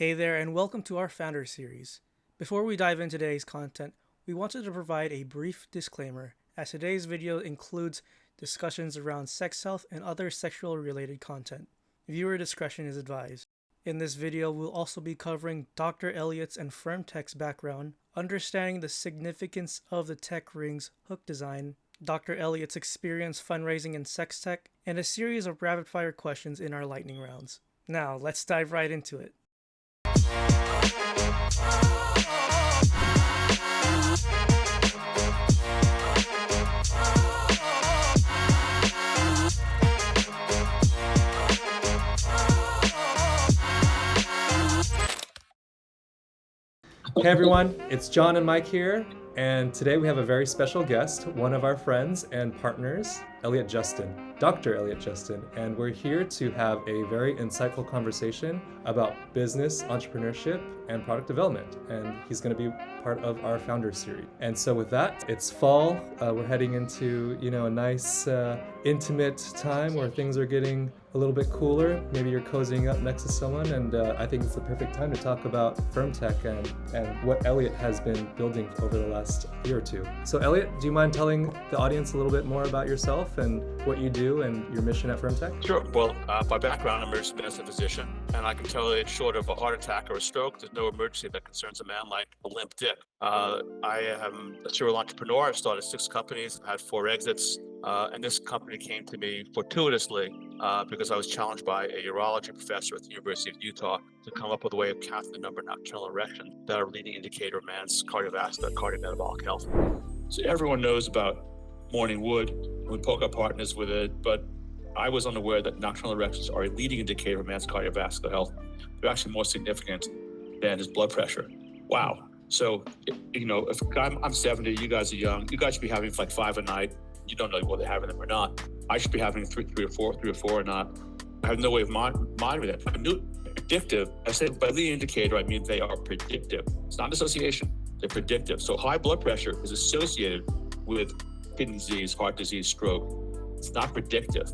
Hey there, and welcome to our Founder series. Before we dive into today's content, we wanted to provide a brief disclaimer, as today's video includes discussions around sex health and other sexual related content. Viewer discretion is advised. In this video, we'll also be covering Dr. Elliot's and FirmTech's background, understanding the significance of the tech ring's hook design, Dr. Elliot's experience fundraising in sex tech, and a series of rapid-fire questions in our lightning rounds. Now, let's dive right into it. Hey everyone, it's John and Mike here, and today we have a very special guest, one of our friends and partners, Elliot Justin, Dr. Elliot Justin, and we're here to have a very insightful conversation about business, entrepreneurship, and product development, and he's going to be part of our Founder series. And so with that, it's fall, we're heading into, a nice, intimate time where things are getting a little bit cooler. Maybe you're cozying up next to someone, and I think it's the perfect time to talk about FirmTech and what Elliot has been building over the last year or two. So Elliot, do you mind telling the audience a little bit more about yourself and what you do and your mission at FirmTech? Sure. Well, by background, I'm a emergency medicine physician, and I can tell you, short of a heart attack or a stroke, there's no emergency that concerns a man like a limp dick. I am a serial entrepreneur. I've started 6 companies, I've had 4 exits. And this company came to me fortuitously because I was challenged by a urology professor at the University of Utah to come up with a way of counting the number of nocturnal erections that are a leading indicator of man's cardiovascular, cardiometabolic health. So everyone knows about morning wood. We poke our partners with it, but I was unaware that nocturnal erections are a leading indicator of man's cardiovascular health. They're actually more significant than his blood pressure. Wow. So, if I'm 70, you guys are young, you guys should be having like 5 a night. You don't know whether they're having them or not. I should be having three or four or not. I have no way of monitoring that. I knew predictive. I said by leading indicator, I mean they are predictive. It's not an association. They're predictive. So high blood pressure is associated with kidney disease, heart disease, stroke. It's not predictive.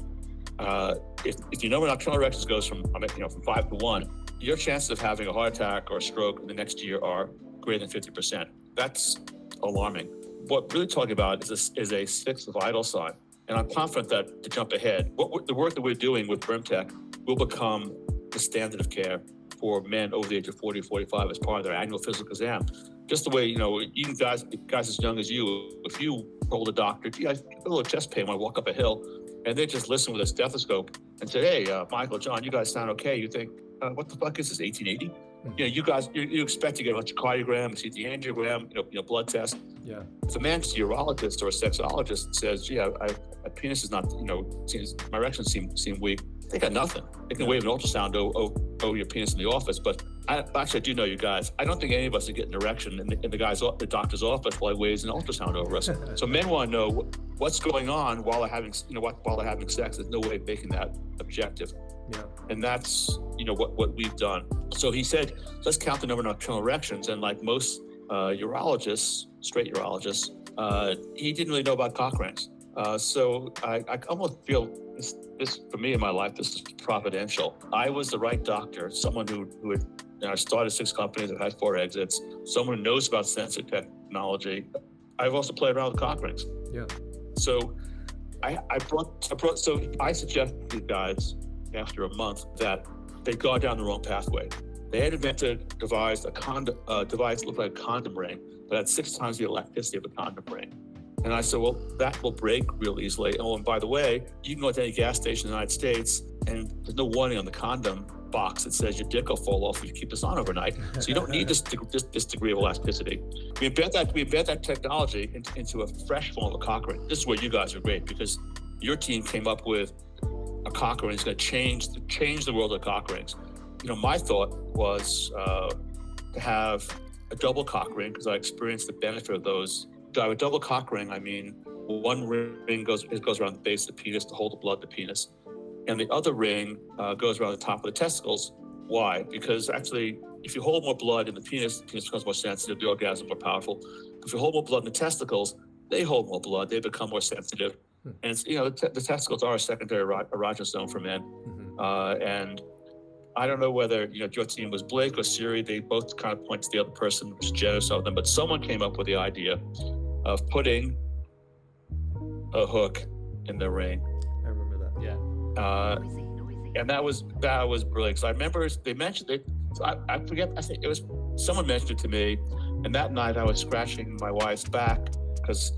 If your number of nocturnal erections goes from 5 to 1, your chances of having a heart attack or a stroke in the next year are greater than 50%. That's alarming. What we're really talking about is a 6th vital sign. And I'm confident that, to jump ahead, the work that we're doing with FirmTech will become the standard of care for men over the age of 40 or 45 as part of their annual physical exam. Just the way, even guys as young as you, if you told a doctor, gee, I have a little chest pain when I walk up a hill, and they just listen with a stethoscope and say, hey, Michael, John, you guys sound okay. You think, what the fuck is this, 1880? You guys, you expect to get a electrocardiogram, a CT angiogram, blood test. Yeah. If a man's a urologist or a sexologist says, gee, my penis is not, my erections seem weak, they got nothing. They can wave an ultrasound over your penis in the office. But I do know you guys. I don't think any of us are getting an erection in the doctor's office while he waves an ultrasound over us. So men want to know what's going on while they're having, while they're having sex. There's no way of making that objective. Yeah. And that's, what we've done. So he said, let's count the number of nocturnal erections. And like most urologists, straight urologists, he didn't really know about cock rings. So I almost feel this for me in my life, this is providential. I was the right doctor, someone who had, I started 6 companies, I've had 4 exits, someone who knows about sensor technology. I've also played around with cock rings. Yeah. So I suggested to you guys after a month that they'd gone down the wrong pathway. They had devised a device that looked like a condom ring, but had 6 times the elasticity of a condom ring. And I said, well, that will break real easily. Oh, and by the way, you can go to any gas station in the United States, and there's no warning on the condom box that says your dick will fall off if you keep this on overnight. So you don't need this degree of elasticity. We embed that technology into a fresh form of a cock ring. This is where you guys are great, because your team came up with a cock ring that's going to change the world of cock rings. My thought was to have a double cock ring, because I experienced the benefit of those. To have a double cock ring, I mean, one ring goes around the base of the penis to hold the blood in the penis, and the other ring goes around the top of the testicles. Why? Because actually, if you hold more blood in the penis becomes more sensitive, the orgasm more powerful. If you hold more blood in the testicles, they hold more blood, they become more sensitive. And it's, the testicles are a secondary erogenous zone for men. And I don't know whether your team was Blake or Siri. They both kind of point to the other person, which is Jen or something. But someone came up with the idea of putting a hook in the ring. I remember that. Yeah. And that was brilliant. So I remember they mentioned it. So I forget. I think it was someone mentioned it to me, and that night I was scratching my wife's back because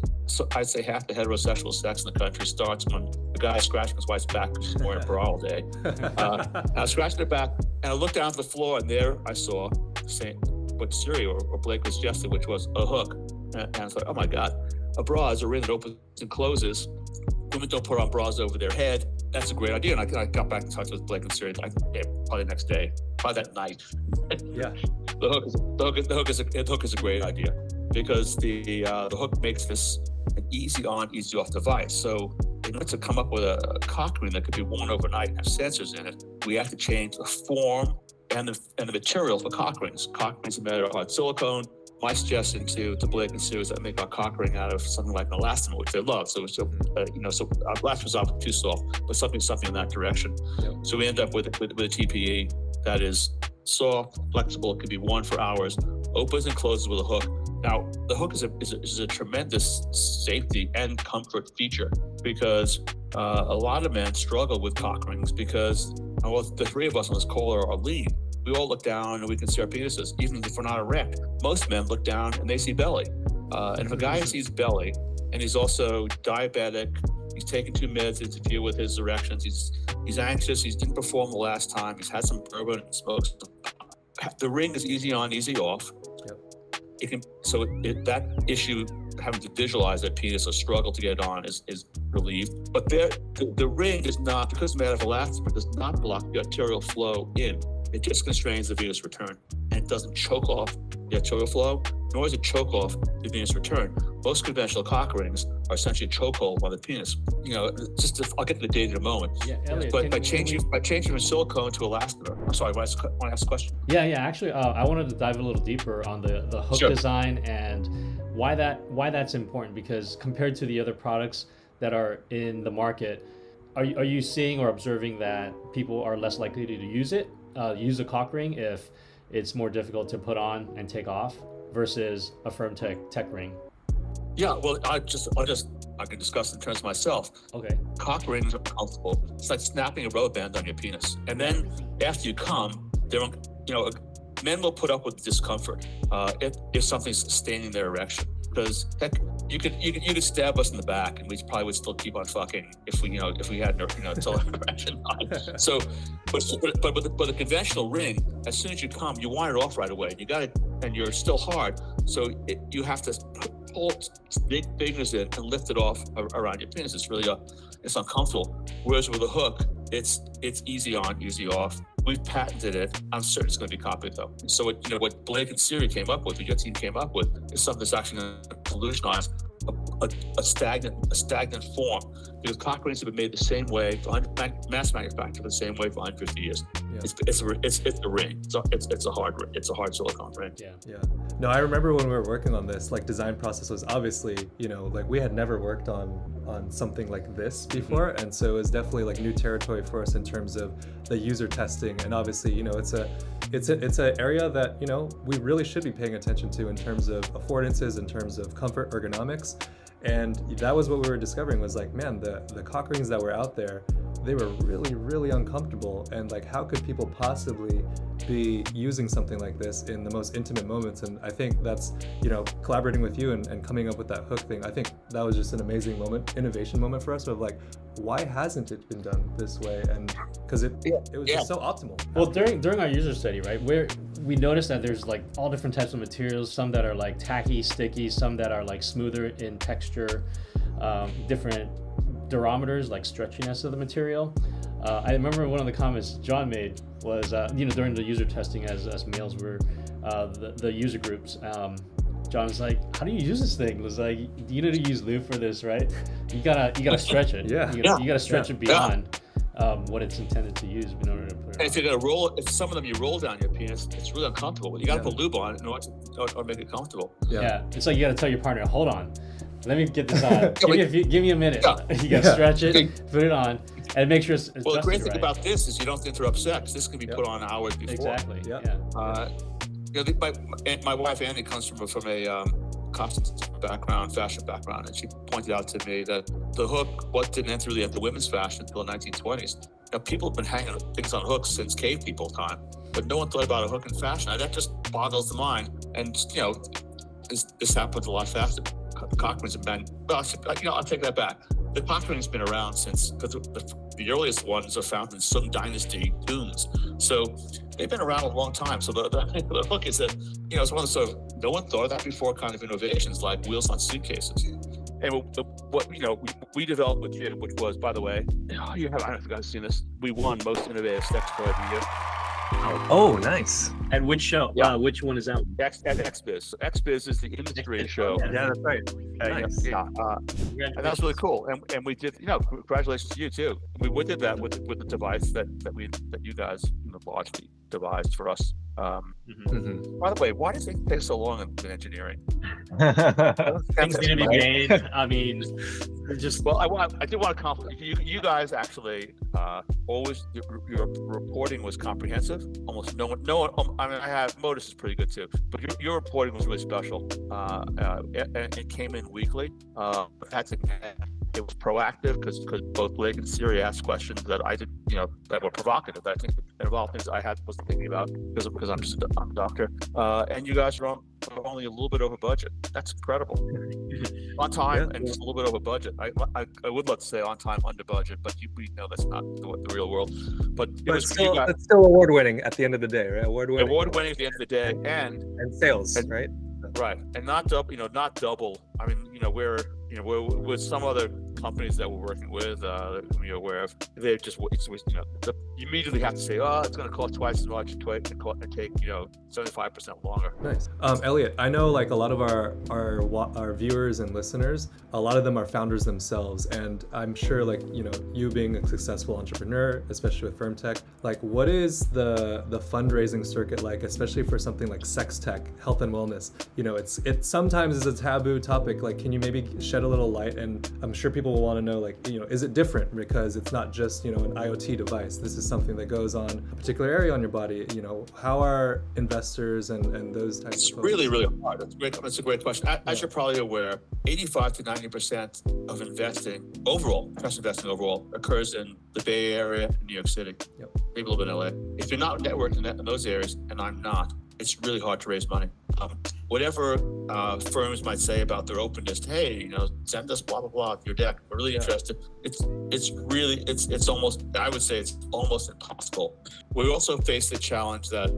I'd say half the heterosexual sex in the country starts when the guy is scratching his wife's back because she's wearing a bra all day. I was scratching her back, and I looked down to the floor, and there I saw what Siri or Blake was suggesting, which was a hook. And I was like, oh my God, a bra is a ring that opens and closes. Women don't put on bras over their head. That's a great idea. And I got back in touch with Blake and Siri probably the next day, probably that night. Yeah. The hook is a great idea because the hook makes this an easy on, easy off device. So in order to come up with a cock ring that could be worn overnight and have sensors in it, we have to change the form and the material for cock rings. Cock rings are made of hard silicone. My suggestion to Blake and Sue is that make our cock ring out of something like an elastomer, which they love. So so our blast was obviously too soft, but something in that direction. Yep. So we end up with a TPE that is soft, flexible, it can be worn for hours, opens and closes with a hook. Now, the hook is a tremendous safety and comfort feature because a lot of men struggle with cock rings because the three of us on this call are lean. We all look down and we can see our penises, even if we're not erect. Most men look down and they see belly. And if a guy sees belly and he's also diabetic, he's taken 2 meds to interfere with his erections, he's anxious, he didn't perform the last time, he's had some bourbon and smokes. The ring is easy on, easy off. Yep. That issue, having to visualize that penis or struggle to get it on is relieved. But the ring is not, because it's made of elastomer, does not block the arterial flow in. It just constrains the venous return, and it doesn't choke off the arterial flow, nor does it choke off the venous return. Most conventional cock rings are essentially a chokehold on the penis. I'll get to the data in a moment. Yeah, Elliot, but by changing from silicone to elastomer. I'm sorry, want to ask a question? Yeah. Actually, I wanted to dive a little deeper on the hook Sure. design and why that's important, because compared to the other products that are in the market, are you seeing or observing that people are less likely to use a cock ring if it's more difficult to put on and take off versus a firm tech ring? Yeah, well, I can discuss in terms of myself. Okay. Cock rings are comfortable. It's like snapping a rubber band on your penis. And then after you come, men will put up with discomfort if something's staining their erection. Because heck, you could stab us in the back, and we probably would still keep on fucking if we had until our erection on. So, but with a conventional ring, as soon as you come, you want it off right away. You got it, and you're still hard. So you have to pull big fingers in and lift it off around your penis. It's uncomfortable. Whereas with a hook, it's easy on, easy off. We've patented it. I'm certain it's going to be copied though. So what Blake and Siri came up with, what your team came up with, is something that's actually going to revolutionize a stagnant form. Because cock rings have been made the same way, mass manufactured the same way for 150 years. Yeah. It's a ring. It's a hard silicone ring. Yeah. No, I remember when we were working on this, design process was obviously, we had never worked on something like this before. And so it was definitely new territory for us in terms of the user testing. And obviously, it's an area that, we really should be paying attention to in terms of affordances, in terms of comfort, ergonomics. And that was what we were discovering was man, the cock rings that were out there, they were really, really uncomfortable. And how could people possibly be using something like this in the most intimate moments? And I think that's, collaborating with you and coming up with that hook thing, I think that was just an amazing innovation moment for us of why hasn't it been done this way? And because it was just so optimal. Well, during our user study, right, we noticed that there's all different types of materials, some that are tacky, sticky, some that are smoother in texture, different durometers, stretchiness of the material. I remember one of the comments John made was, during the user testing as males were, the user groups, John was like, how do you use this thing? It was like, you need to use lube for this, right? You gotta stretch it. You gotta stretch it beyond what it's intended to use in order to put it on. If you're gonna if some of them you roll down your penis, it's really uncomfortable. You gotta put lube on it in order to make it comfortable. Yeah. It's like you gotta tell your partner, hold on, let me get this on. Give me a minute. You gotta stretch it, put it on. and make sure it's Well, the great adjusted thing right. about this is you don't have to interrupt sex. This can be put on hours before. Exactly. Yeah. Yeah. My wife Annie comes from a costume background, fashion background, and she pointed out to me that the hook didn't really enter women's fashion until the 1920s. Now, people have been hanging things on hooks since cave people time, but no one thought about a hook in fashion. That just boggles the mind. And this happens a lot faster. Cock rings have been, well, I'll take that back. The cock ring's been around since, because the earliest ones are found in Sung Dynasty tombs. So they've been around a long time. So the hook is that, it's one of the sort of, no one thought of that before kind of innovations like wheels on suitcases. And what we developed with you, which was, by the way, I don't know if you guys have seen this, we won most innovative sex toy of the year. Oh, nice. At which show? Yeah. Which one is that? At XBiz. So XBiz is the industry show. Yeah, that's right. Nice. Yeah, and that was really cool. And we did, congratulations to you too. We did that with the device that you guys largely devised for us. By the way, why does it take so long in engineering? Things need to be made. I mean, just well, I do want to compliment you guys. Actually, always your reporting was comprehensive. Almost no one. I mean, I have Modus is pretty good too, but your reporting was really special. It came in weekly. It was proactive because both Blake and Siri asked questions that I did, that were provocative. That I think involved things I wasn't thinking about because I'm a doctor. And you guys are only a little bit over budget. That's incredible. On time and just a little bit over budget. I would love to say on time under budget, but we know that's not the real world. But it's still award winning at the end of the day, right? Award winning at the end of the day, and sales, right? Right, and not double. Not double. I mean, we're with some other companies that we're working with, you're aware of. They just, you immediately have to say, oh, it's going to cost twice as much, and take 75% longer. Nice. Elliot, I know like a lot of our viewers and listeners, a lot of them are founders themselves, and I'm sure like you being a successful entrepreneur, especially with firm tech, like what is the fundraising circuit like, especially for something like sex tech, health and wellness? It sometimes is a taboo topic. Like, can you maybe shed a little light? And I'm sure people will want to know, like, is it different because it's not just an IoT device? This is something that goes on a particular area on your body. How are investors and those types it's of folks? really, really hard. That's a great question. As you're probably aware, 85 to 90% of investing overall, professional investing overall, occurs in the Bay Area and New York City. Yep. Maybe a little bit in LA. If you're not networking in those areas, and I'm not, it's really hard to raise money. Whatever firms might say about their openness to, hey, send us blah blah blah your deck. We're really interested. It's almost, I would say it's almost impossible. We also face the challenge that,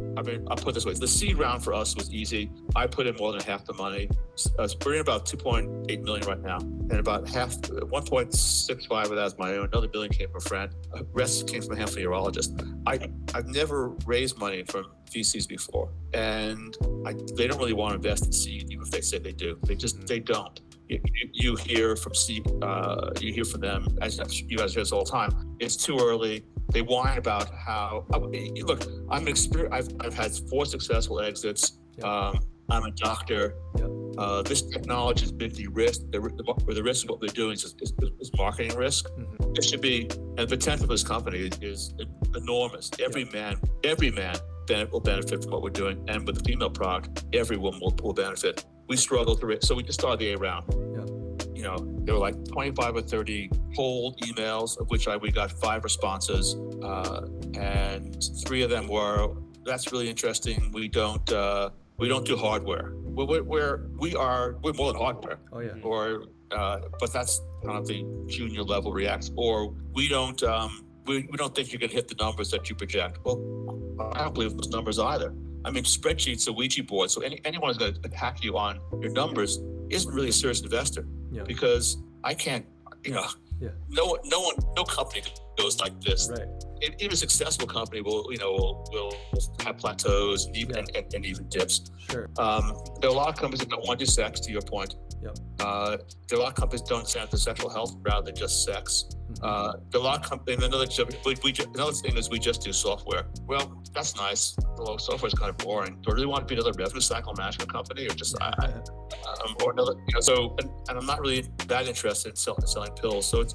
I'll put it this way: the seed round for us was easy. I put in more than half the money. We're in about 2.8 million right now, and about half, 1.65 of that is my own. Another million came from a friend. The rest came from a handful of urologists. I've never raised money from VCs before, and they don't really want to invest in seed, even if they say they do. They don't. You hear from you hear from them, as you guys hear this all the time. It's too early. They whine about how. Look, I'm an experienced. I've had 4 successful exits. I'm a doctor. This technology has been de-risked. The risk of what they're doing is marketing risk. It should be, and the potential of this company is enormous. Every man will benefit from what we're doing, and with the female product, everyone will benefit. We struggle to raise, so we just started the A round. There were like 25 or 30 cold emails, of which we got 5 responses, and 3 of them were, "That's really interesting. We don't do hardware. We're more than hardware." Oh yeah. Or but that's kind of the junior level reacts. Or we don't think you can hit the numbers that you project. Well, I don't believe those numbers either. I mean, spreadsheets, a Ouija board. So anyone who's going to attack you on your numbers isn't really a serious investor, because I can't. No company goes like this. Right. Even a successful company will have plateaus and even dips. Sure. There are a lot of companies that don't want to do sex, to your point. Yep. There are a lot of companies that don't stand for sexual health rather than just sex. There are a lot of companies, another thing is we just do software. Well, that's nice. Although software is kind of boring. Do I really want to be another revenue cycle management company, or just or another? And I'm not really that interested in selling pills. So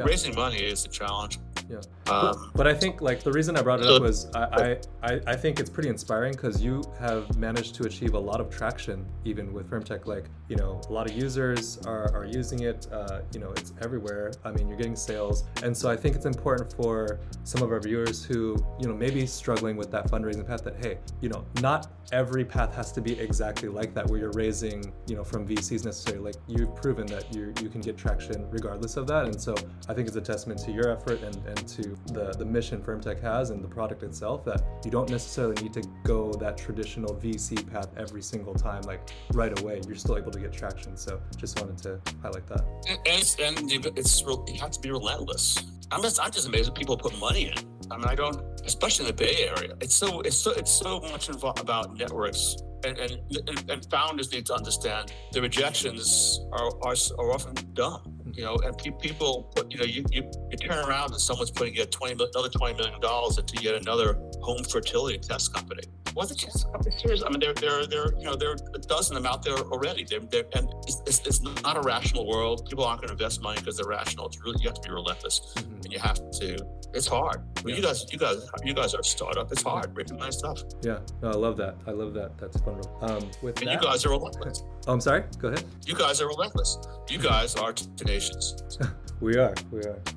raising money is a challenge. Yeah. Um, But I think like the reason I brought it up was I think it's pretty inspiring because you have managed to achieve a lot of traction even with FirmTech. Like, you know, a lot of users are using it. You know, it's everywhere. I mean, you're getting sales. And so I think it's important for some of our viewers who, you know, maybe struggling with that fundraising path that, hey, you know, not every path has to be exactly like that where you're raising, you know, from VCs necessarily. Like you've proven that you can get traction regardless of that. And so I think it's a testament to your effort and to the mission FirmTech has and the product itself that you don't necessarily need to go that traditional VC path every single time, like right away. You're still able to get traction. So just wanted to highlight that. You have to be relentless. I'm just amazed that people put money in. I mean, I don't, especially in the Bay Area. It's so much about networks, and founders need to understand the rejections are often dumb. You know, and people, you know, you turn around and someone's putting another $20 million into yet another home fertility test company. What's the test company serious? I mean, there are a dozen of them out there already. And it's not a rational world. People aren't going to invest money because they're rational. It's really, you have to be relentless, and you have to. It's hard. But you guys are a startup. It's hard. Making nice stuff. Yeah, no, I love that. That's fun. You guys are relentless. Oh, I'm sorry. Go ahead. You guys are relentless. You guys are tenacious. We are.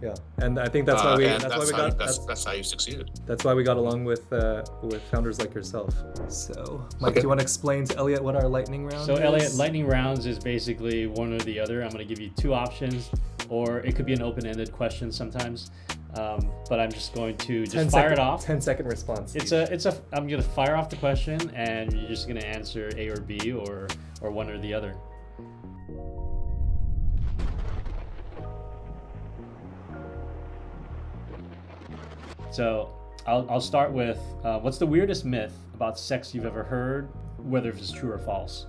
Yeah, and I think that's why we. That's how you succeeded. That's why we got along with founders like yourself. So, Mike, do you want to explain to Elliot what our lightning round is? So, Elliot, lightning rounds is basically one or the other. I'm going to give you two options, or it could be an open-ended question sometimes. But I'm just going to fire it off. 10-second response. I'm going to fire off the question, and you're just going to answer A or B, or one or the other. So I'll start with what's the weirdest myth about sex you've ever heard, whether it's true or false?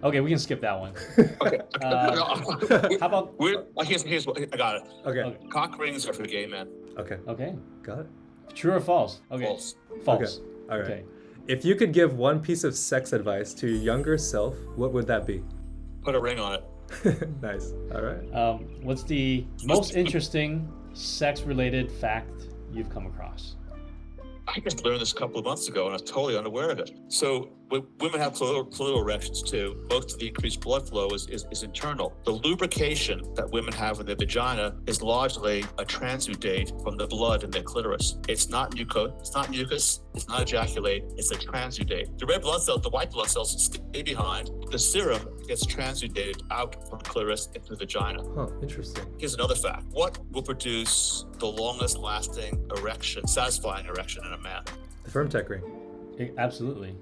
Okay, we can skip that one. Okay. How about? Here's what I got it. Okay. Cock rings are for gay men. Okay. Got it. True or false? Okay. False. False. Okay. All right. Okay. If you could give one piece of sex advice to your younger self, what would that be? Put a ring on it. Nice. All right. What's the most interesting sex-related fact you've come across? I just learned this a couple of months ago, and I was totally unaware of it. So women have clitoral erections too. Most of the increased blood flow is internal. The lubrication that women have in their vagina is largely a transudate from the blood in their clitoris. It's not mucus. It's not ejaculate. It's a transudate. The red blood cells, the white blood cells stay behind. The serum gets transudated out from the clitoris into the vagina. Huh. Interesting. Here's another fact. What will produce the longest lasting erection, satisfying erection in a man? The FirmTech ring. Absolutely.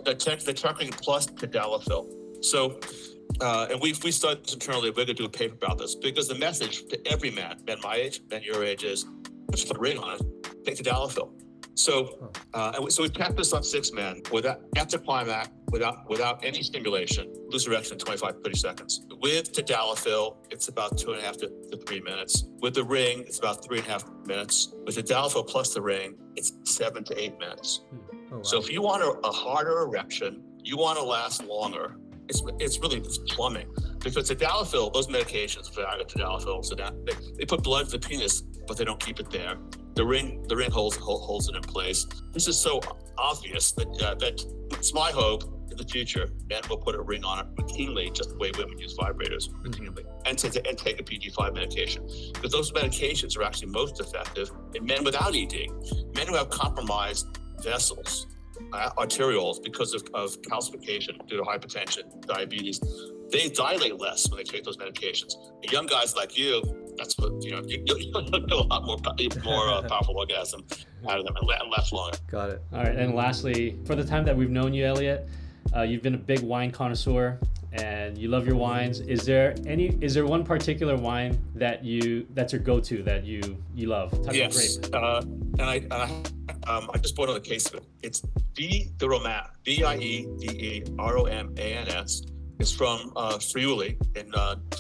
The tech ring plus tadalafil. So, and we studied this internally. We're going to do a paper about this because the message to every man my age, men your age, is just put a ring on it, take tadalafil. So, so we kept this on 6 men after climax, without any stimulation, lose erection in 25, 30 seconds. With tadalafil, it's about 2.5 to 3 minutes. With the ring, it's about 3.5 minutes. With tadalafil plus the ring, it's 7 to 8 minutes. Oh, wow. So if you want a harder erection, you want to last longer. It's plumbing, because tadalafil, those medications, Viagra, tadalafil, so that they put blood in the penis, but they don't keep it there. The ring holds it in place. This is so obvious that it's my hope in the future men will put a ring on it routinely, just the way women use vibrators routinely, and take a PG5 medication, because those medications are actually most effective in men without ED, men who have compromised vessels, arterioles, because of calcification due to hypertension, diabetes. They dilate less when they take those medications. And young guys like you, that's what you'll get a lot more powerful orgasm out of them and last longer. Got it. All right, and lastly, for the time that we've known you, Elliot, you've been a big wine connoisseur and you love your wines. Is there one particular wine that's your go-to that you love? Yes, and I just bought another case of it. It's Vie de Romans, Viederomans. It's from Friuli in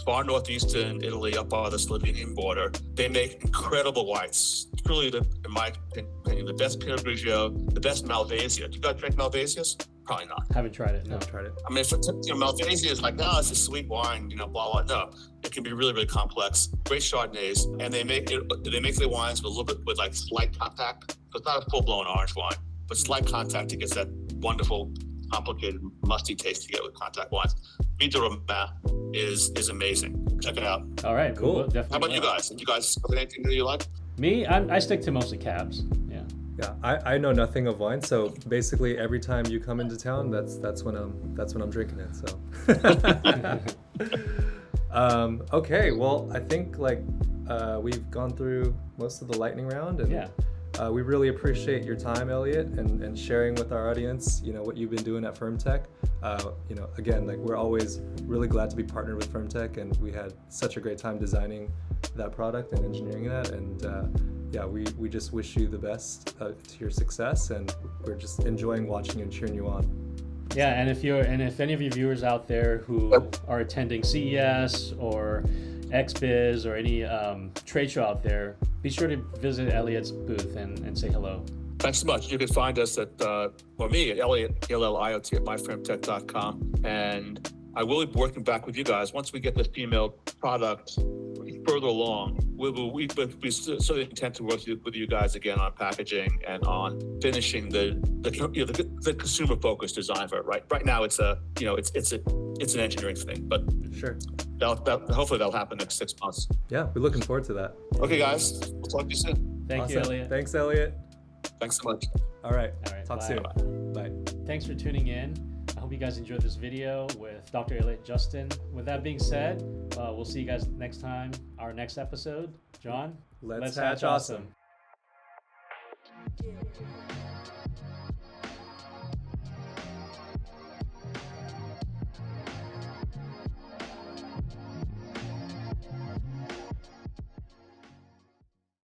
far northeastern Italy, up by the Slovenian border. They make incredible whites. Truly, in my opinion, the best Pinot Grigio, the best Malvasia. Do you guys drink Malvasias? Probably not. Haven't tried it. No. Haven't tried it. I mean, Malvasia is like, no, it's a sweet wine, blah, blah. No, it can be really, really complex. Great Chardonnays, and they make their wines with a little bit with like slight contact. So it's not a full-blown orange wine, but slight contact to get that wonderful, complicated, musty taste you get with contact wines. Vita Romana is amazing. Check it out. All right, Cool. We'll definitely How about you guys? Did you guys have anything that you like? Me, I stick to mostly cabs. Yeah. Yeah, I know nothing of wine, so basically every time you come into town, that's when I'm drinking it. So, okay, well, I think we've gone through most of the lightning round, and Yeah. we really appreciate your time, Elliot, and sharing with our audience, what you've been doing at FirmTech. Again, we're always really glad to be partnered with FirmTech, and we had such a great time designing that product and engineering that, and we just wish you the best to your success, and we're just enjoying watching and cheering you on. Yeah, and if any of you viewers out there who are attending CES or XBiz or any trade show out there, be sure to visit Elliot's booth and say hello. Thanks so much. You can find us at, me at Elliot, ELLIOT at myfirmtech.com. And I will be working back with you guys once we get this female product further along. We certainly intend to work with you guys again on packaging and on finishing the consumer focused design for it. Right now, it's an engineering thing, but Sure. hopefully that'll happen next 6 months. Yeah, we're looking forward to that. Okay, guys, we'll talk to you soon. Thank you, Awesome. Elliot. Thanks, Elliot. Thanks so much. All right. bye. Talk soon. Bye. Thanks for tuning in. I hope you guys enjoyed this video with Dr. Elliot Justin. With that being said, we'll see you guys next time, our next episode. John, Let's hatch awesome. Yeah.